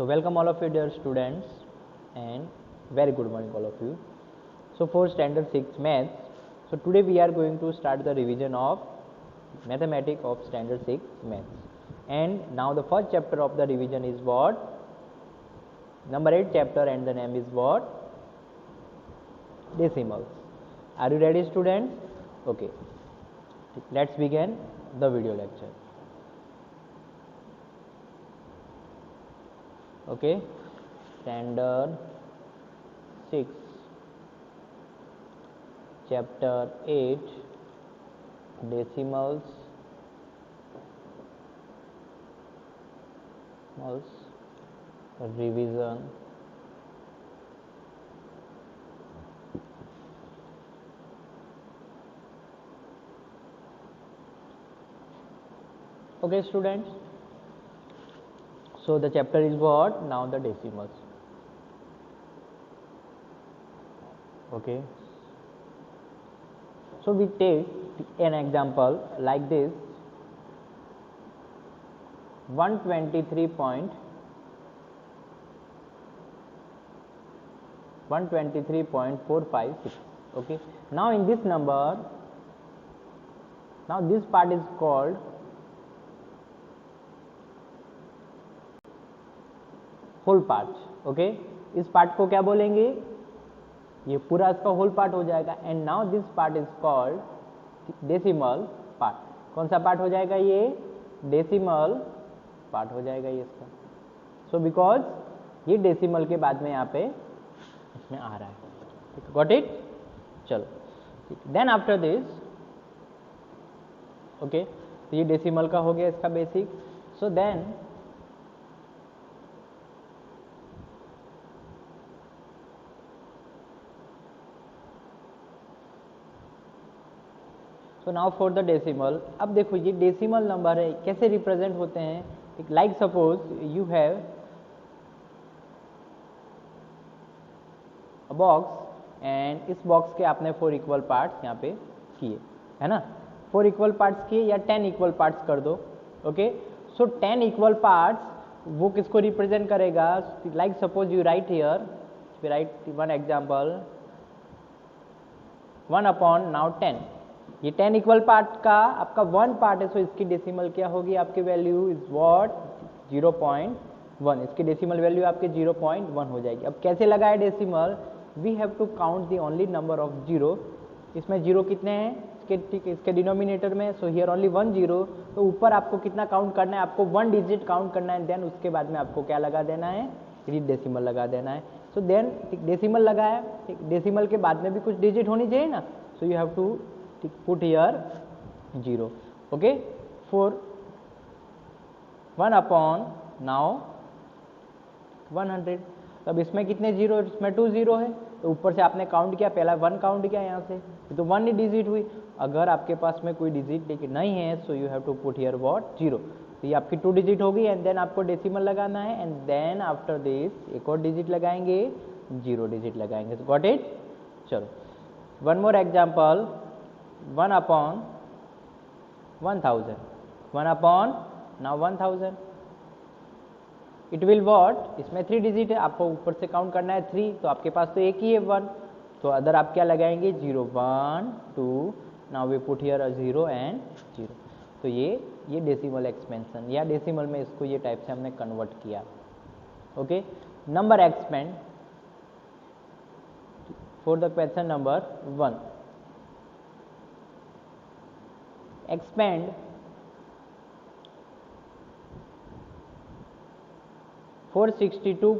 welcome all of you dear students and very good morning all of you. So for standard 6 maths, so today we are going to start the revision of mathematics of standard 6 maths. And now the first chapter of the revision is what? Number 8 chapter, and the name is what? Decimals. Are you ready students? Okay. Let's begin the video lecture. Okay, standard 6 chapter 8 decimals revision. Okay students, so the chapter is what? Now the decimals. Okay, so we take an example like this: 123.456. Okay, now in this number, now this part is called whole part. Okay, इस part को क्या बोलेंगे? ये पूरा इसका whole part हो जाएगा. And now this part is called decimal part. कौन सा पार्ट हो जाएगा? ये डेसिमल पार्ट हो जाएगा ये इसका. सो बिकॉज ये डेसिमल के बाद में यहाँ पे इसमें आ रहा है. Got it? चलो, देन आफ्टर दिस, ओके, तो ये डेसिमल का हो गया इसका बेसिक. सो देन तो नाउ फॉर द डेसिमल. अब देखो ये डेसिमल नंबर है, कैसे रिप्रेजेंट होते हैं? Like suppose you have a box and इस बॉक्स के आपने 4 इक्वल पार्ट्स यहाँ पे किए, है ना? 4 इक्वल पार्ट्स किए या 10 इक्वल पार्ट्स कर दो. ओके, सो 10 इक्वल पार्ट्स वो किसको रिप्रेजेंट करेगा? Like suppose you write here, we write one example 1/, now 10. ये 10 इक्वल पार्ट का आपका 1 पार्ट है, सो इसकी डेसिमल क्या होगी? आपकी वैल्यू इज व्हाट? 0.1. इसकी डेसिमल वैल्यू आपके 0.1 हो जाएगी. अब कैसे लगाए decimal? We have to count the only number of 0. इसमें 0 कितने हैं इसके डिनोमिनेटर में? So here only 1 0. तो ऊपर आपको कितना काउंट करना है? आपको 1 डिजिट काउंट करना है. देन उसके बाद में आपको क्या लगा देना है? डेसिमल लगा देना है. सो देन डेसिमल लगाया, डेसिमल के बाद में भी कुछ डिजिट होनी चाहिए ना. So you have to put here 0. okay, for 1/, now 100. अब इसमें कितने 0? इसमें 2 0 है, तो ऊपर से आपने काउंट किया, पहला 1 काउंट किया यहाँ से, तो 1 ही डिजिट हुई. अगर आपके पास में कोई डिजिट लेकिन नहीं है, so you have to put here what? 0. तो ये आपकी 2 डिजिट होगी. एंड देन आपको डेसिमल लगाना है. एंड देन आफ्टर दिस एक और डिजिट लगाएंगे, 0 डिजिट लगाएंगे. तो गॉट इट? चलो, one more example 1/1000. 1/, now 1000. It will what? इसमें 3 डिजिट है, आपको ऊपर से काउंट करना है 3, तो आपके पास तो एक ही है 1, तो अदर आप क्या लगाएंगे? 0 1 2. Now we put here 0 and 0. तो ये डेसिमल एक्सपेंशन या डेसिमल में इसको ये टाइप से हमने कन्वर्ट किया. Okay, number expand for the question number 1. expand 462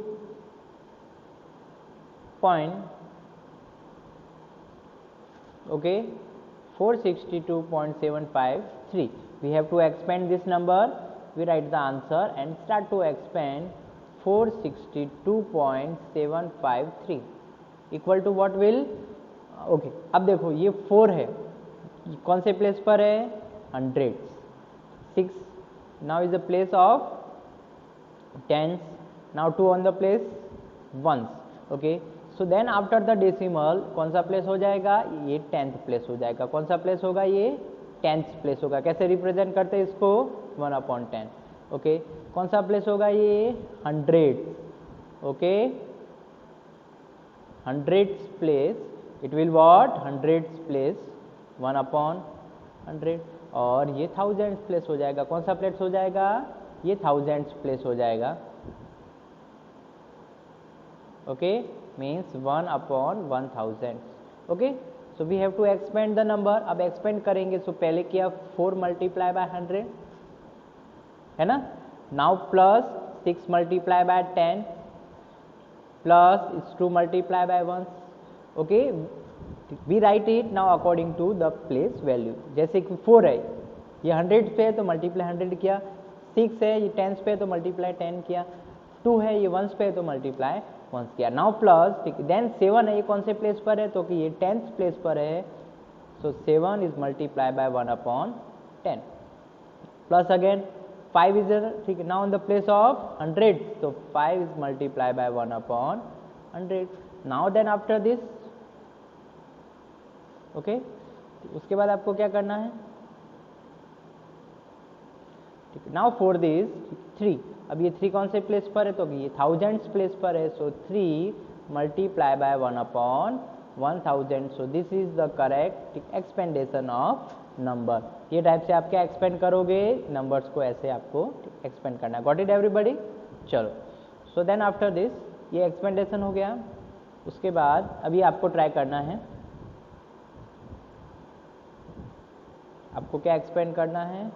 point, okay, 462.753. we have to expand this number. We write the answer and start to expand 462.753 equal to what will? okay, अब देखो ये 4 है, कौन से place पर है? 100. 6 now is the place of tens. now 2 on the place ones. okay, so then after the decimal कौन सा प्लेस हो जाएगा? ये 10th प्लेस हो जाएगा. कौन सा प्लेस होगा? ये 10th प्लेस होगा. कैसे रिप्रेजेंट करते हैं इसको? 1/10. ओके, कौन सा प्लेस होगा? ये 100. Okay, hundreds place it will what, hundreds place 1/100, और ये थाउजेंड्स प्लेस हो जाएगा। कौन सा प्लेस हो जाएगा, ये थाउजेंड्स प्लेस हो जाएगा। Okay, means 1/1000। Okay, so we have to expand the number. अब एक्सपेंड करेंगे, सो पहले किया 4 मल्टीप्लाई बाय 100 है ना, now plus 6 multiply by 10 plus 2 multiply by 1। Okay, we write it now according to the place value. जैसे कि 4 है, ये 100 पे है तो मल्टीप्लाई 100 किया, 6 है ये 10 पे है तो मल्टीप्लाई 10 किया, 2 है ये 1 पे है तो मल्टीप्लाई 1 किया। नाउ प्लस, ठीक, देन 7 है, ये कौन से प्लेस पर है, तो कि ये 10th प्लेस पर है, so 7 is multiply by 1/10 plus again 5 is, ठीक, now in the place of 100, so 5 is multiplied by 1/100। now then after this, okay, उसके बाद आपको क्या करना है, ठीक है। नाउ फॉर दिस 3, अब ये 3 कौन से प्लेस पर है, तो ये थाउजेंड्स प्लेस पर है, so 3 multiply by 1/1000, so this is the correct expansion of number. ये टाइप से आप क्या एक्सपेंड करोगे, नंबर्स को ऐसे आपको एक्सपेंड करना है। गॉट इट एवरीबॉडी, चलो। सो देन आफ्टर दिस, ये एक्सपेंडेशन हो गया। उसके बाद अभी आपको ट्राई करना है, आपको क्या एक्सपेंड करना है,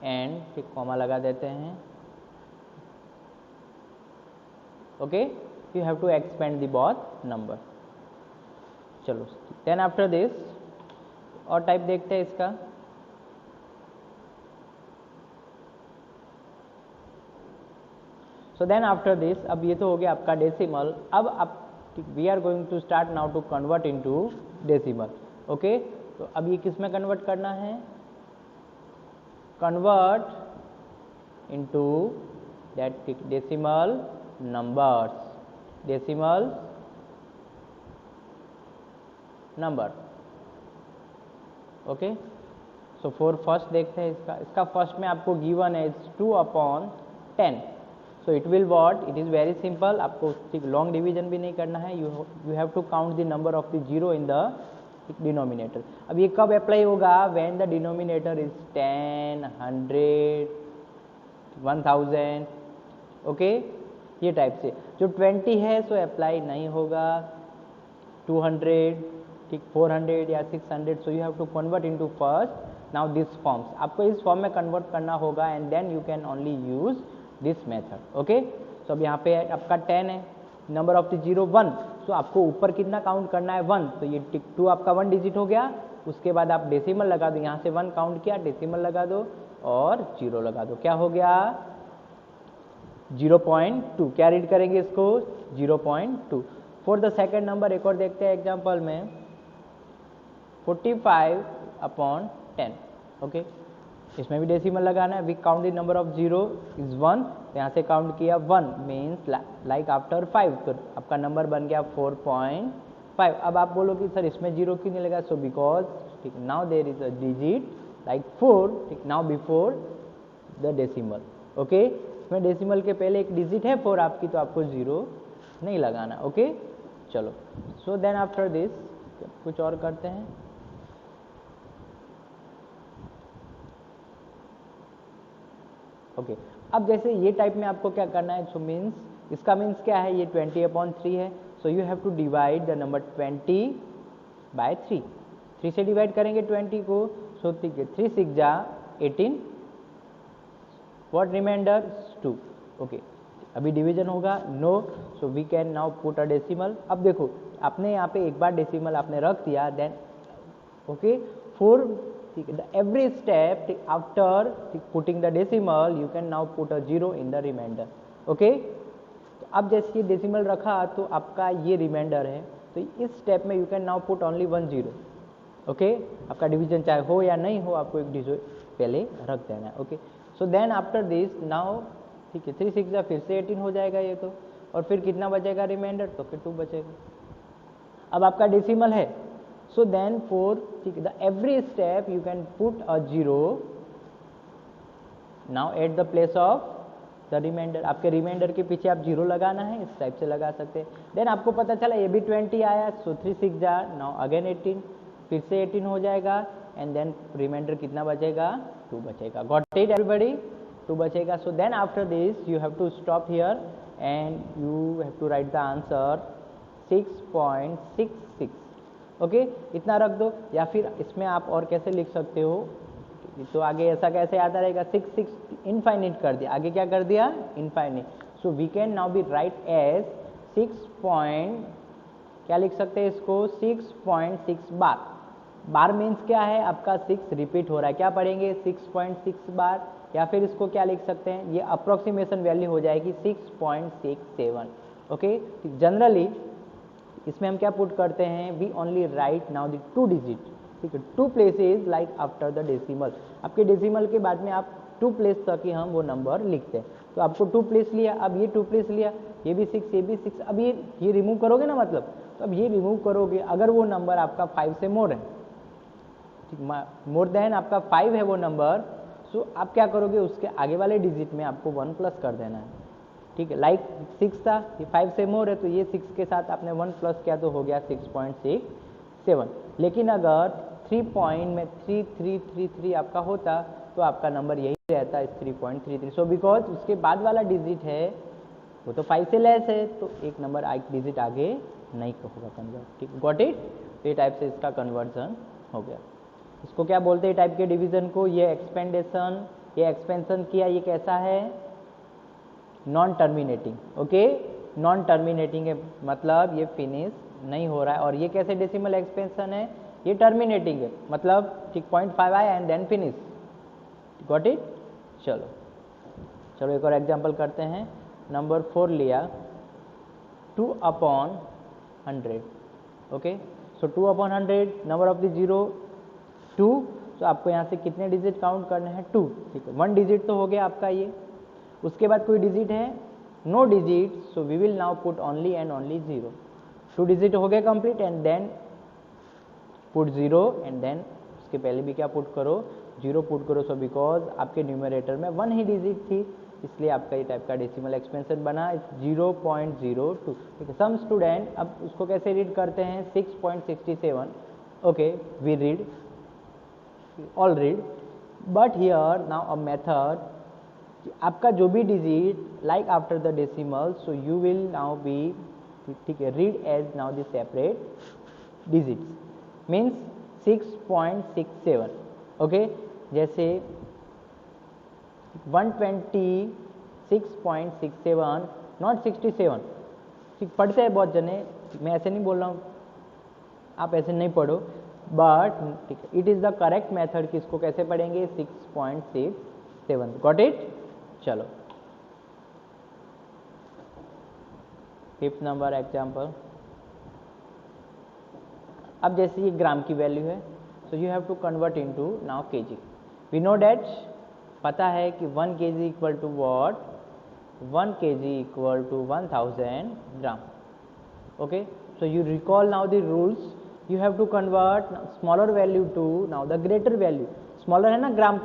एंड ठीक कॉमा लगा देते हैं। Okay, you have to expand the both number. चलो, देन आफ्टर दिस और टाइप देखते हैं इसका। सो देन आफ्टर दिस, अब ये तो हो गया आपका डेसिमल। अब आप, we are going to start now to convert into decimal. Okay, तो अब ये किस में कन्वर्ट करना है, convert into that decimal numbers, decimal number. Okay, so for first देखते हैं इसका फर्स्ट में आपको गिवन है 2/10, so it will what, it is very simple, आपको लॉन्ग डिवीजन भी नहीं करना है, you have to count the number of the zero in the denominator. अब ये कब अप्लाई होगा, when the denominator is 10, 100, 1000। Okay, ये टाइप से। जो 20 है सो अप्लाई नहीं होगा, 200, ठीक, 400 या 600, so you have to convert into first now this forms, आपको इस फॉर्म में कन्वर्ट करना होगा, and then you can only use this method. Okay, so अब यहाँ पे आपका 10 है, number of the zero 1, so आपको ऊपर कितना काउंट करना है, 1, तो ये टिक 2 आपका 1 डिजिट हो गया। उसके बाद आप डेसिमल लगा दो, यहाँ से 1 काउंट किया, डेसिमल लगा दो और 0 लगा दो, क्या हो गया 0.2। क्या रीड करेंगे इसको, 0.2। फॉर द सेकेंड नंबर एक और देखते हैं एग्जाम्पल में, 45/10। ओके, इसमें भी डेसिमल लगाना है। We count the number of zero is 1, यहाँ से काउंट किया 1 मीन्स लाइक आफ्टर 5, तो आपका नंबर बन गया 4.5। अब आप बोलो कि सर इसमें जीरो क्यों नहीं लगा, सो बिकॉज, ठीक, now there is a digit like 4, ठीक, now before the decimal. Okay, इसमें डेसिमल के पहले एक डिजिट है 4 आपकी, तो आपको जीरो नहीं लगाना। ओके, चलो। सो देन आफ्टर दिस कुछ और करते हैं। ओके, अब जैसे ये टाइप में आपको क्या करना है, सो मीन्स, इसका मीन्स क्या है, ये 20/3 है, so you have to divide the number 20/3। 3 से डिवाइड करेंगे 20 को, सो ठीक है, 3 6 जा 18, व्हाट रिमाइंडर 2। ओके, अभी डिवीजन होगा no, so we can now put a decimal. अब देखो, आपने यहाँ पे एक बार डेसिमल आपने रख दिया, देन ओके, फॉर, ठीक है, every step after putting the decimal you can now put a 0 in the remainder. Okay, तो अब जैसे ये डेसिमल रखा तो आपका ये रिमाइंडर है, तो इस स्टेप में you can now put only 1 0। Okay, आपका डिवीजन चाहे हो या नहीं हो, आपको एक डिजिट पहले रख देना है। Okay, so then after this now, ठीक है, 3 6 जा फिर से 18 हो जाएगा ये तो, और फिर कितना बचेगा रिमाइंडर, तो फिर 2 बचेगा। अब आपका डेसिमल है, सो देन फॉर, ठीक है, the every step you can put a 0 now at the place of the remainder, आपके रिमाइंडर के पीछे आप 0 लगाना है, इस टाइप से लगा सकते हैं। देन आपको पता चला ये भी 20 आया, सो 3 6 जा, नाउ अगेन 18, फिर से 18 हो जाएगा, एंड देन रिमाइंडर कितना बचेगा, 2 बचेगा। गॉट इट एवरीबॉडी, 2 बचेगा। So then after this you have to stop here and you have to write the answer 6.66। Okay, इतना रख दो, या फिर इसमें आप और कैसे लिख सकते हो, तो आगे ऐसा कैसे आता रहेगा, 6 इनफाइनिट कर दिया, आगे क्या कर दिया, infinite. So we can now be write as 6. क्या लिख सकते हैं इसको, 6.6 बार। बार मीन्स क्या है, आपका 6 रिपीट हो रहा है, क्या पढ़ेंगे, 6.6 बार, या फिर इसको क्या लिख सकते हैं, ये अप्रोक्सीमेशन वैल्यू हो जाएगी 6.67। ओके, जनरली इसमें हम क्या पुट करते हैं, we only write now the 2 digit, ठीक है, 2 places like after the decimal, आपके डेसिमल के बाद में आप 2 प्लेस तक ही हम वो नंबर लिखते हैं। तो आपको 2 प्लेस लिया, अब ये 2 प्लेस लिया, ये भी 6, ये भी 6, अब ये रिमूव करोगे ना, मतलब तो अब ये रिमूव करोगे, अगर वो नंबर आपका 5 से मोर है, ठीक, मोर देन आपका 5 है वो नंबर, सो आप क्या करोगे, उसके आगे वाले डिजिट में आपको 1 प्लस कर देना है, ठीक है। लाइक 6 था, ये 5 से मोर है, तो ये 6 के साथ आपने 1 प्लस किया तो हो गया 6.67। लेकिन अगर 3 पॉइंट में 3333 आपका होता तो आपका नंबर यही रहता है 3.33। सो बिकॉज उसके बाद वाला डिजिट है वो तो 5 से लेस है, तो एक नंबर एक डिजिट आगे नहीं होगा कन्वर्ट, ठीक, गॉट इट। ये टाइप से इसका कन्वर्जन हो गया। इसको क्या बोलते हैं टाइप के डिवीजन को, ये एक्सपेंडेशन, ये एक्सपेंशन किया, ये कैसा है, non terminating. Okay, non terminating है, मतलब ये फिनिश नहीं हो रहा है, और ये कैसे डेसिमल एक्सपेंशन है, ये टर्मिनेटिंग है, मतलब ठीक 0.5 आया and then finish, got it. चलो चलो एक और एग्जांपल करते हैं। नंबर 4 लिया, 2/100। Okay, so 2/100, number of the zero 2, तो आपको यहाँ से कितने डिजिट काउंट करने हैं, 2, ठीक है, 1 डिजिट तो हो गया आपका ये। उसके बाद कोई डिजिट है, no digit, so we will now put only and only 0। 2 digit हो गए complete, and then put 0, and then उसके पहले भी क्या पुट करो, 0 पुट करो। सो बिकॉज आपके न्यूमरेटर में 1 ही डिजिट थी, इसलिए आपका ये टाइप का डेसिमल एक्सपेंशन बना 0.02, ठीक है। सम स्टूडेंट अब उसको कैसे रीड करते हैं, 6.67। Okay, we read, all read, but here now a method, आपका जो भी digit like after the decimal, so you will now be, ठीक है, read as now the separate digits, means 6.67। Okay, जैसे 126.67, नॉट 67, ठीक, पढ़ते हैं बहुत जने, मैं ऐसे नहीं बोल रहा हूँ, आप ऐसे नहीं पढ़ो, बट ठीक है, it is the correct method कि इसको कैसे पढ़ेंगे, 6.67, गॉट इट। चलो 5th नंबर एग्जाम्पल। अब जैसे ये ग्राम की वैल्यू है, so you have to convert into now KG. We know that, पता है कि 1 kg equal to what, 1 kg equal to 1000 gram. Okay, so you recall now the rules, you have to convert smaller value to now the greater value. Smaller है ना ग्राम,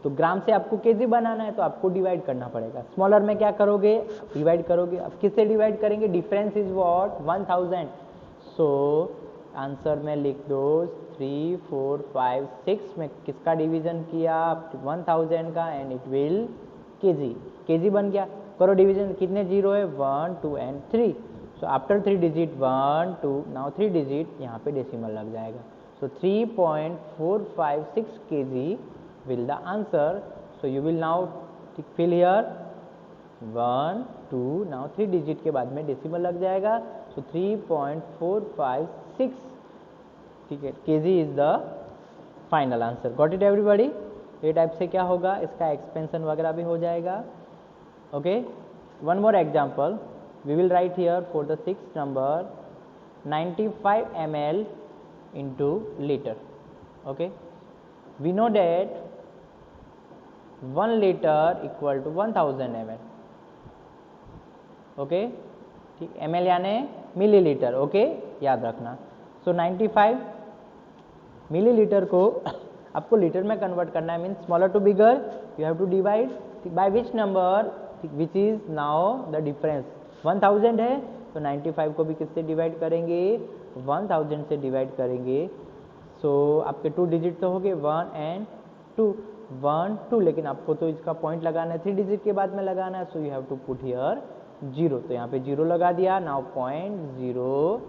तो ग्राम से आपको KG बनाना है, तो आपको डिवाइड करना पड़ेगा। स्मॉलर में क्या करोगे, डिवाइड करोगे। अब किससे डिवाइड करेंगे, difference is what, 1000। So answer में लिख दो 3 4 5 6 में किसका डिवीजन किया, 1000 का, एंड इट विल केजी बन गया। करो डिवीजन, कितने जीरो है, 1 2 and 3। So after 3 digit 1 2, now 3 digit, यहाँ पे डेसिमल लग जाएगा। सो 3.456 kg will the answer. So you will now fill here 1 2, now 3 digit के बाद में डेसिमल लग जाएगा। सो 3.456, ठीक है, kg is the final answer. Got it everybody. ये टाइप से क्या होगा, इसका एक्सपेंशन वगैरह भी हो जाएगा। Okay, one more example, we will write here for the 6th number 95 ml into liter. Okay, we know that 1 liter equal to 1000 ml. Okay, ठीक, ml यानी मिलीलीटर। ओके, याद रखना। सो 95 मिलीलीटर को आपको लीटर में कन्वर्ट करना है, means smaller to bigger, you have to divide by which number, which is now the difference 1000 है तो 95 को भी किससे डिवाइड करेंगे, 1000 से डिवाइड करेंगे। सो आपके 2 डिजिट तो हो गए 1 एंड 2, 1 2, लेकिन आपको तो इसका पॉइंट लगाना है 3 डिजिट के बाद में लगाना है, so you have to put here 0, तो यहाँ पे 0 लगा दिया। Now 0.0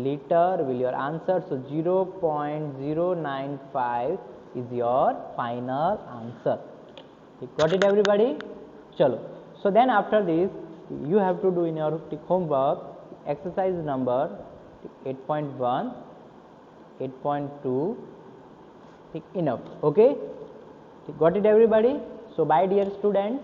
litre will your answer, so 0.095 is your final answer. Got it everybody? चलो, so then after this you have to do in your homework exercise number 8.1, 8.2, enough, okay? Got it everybody? So bye dear students.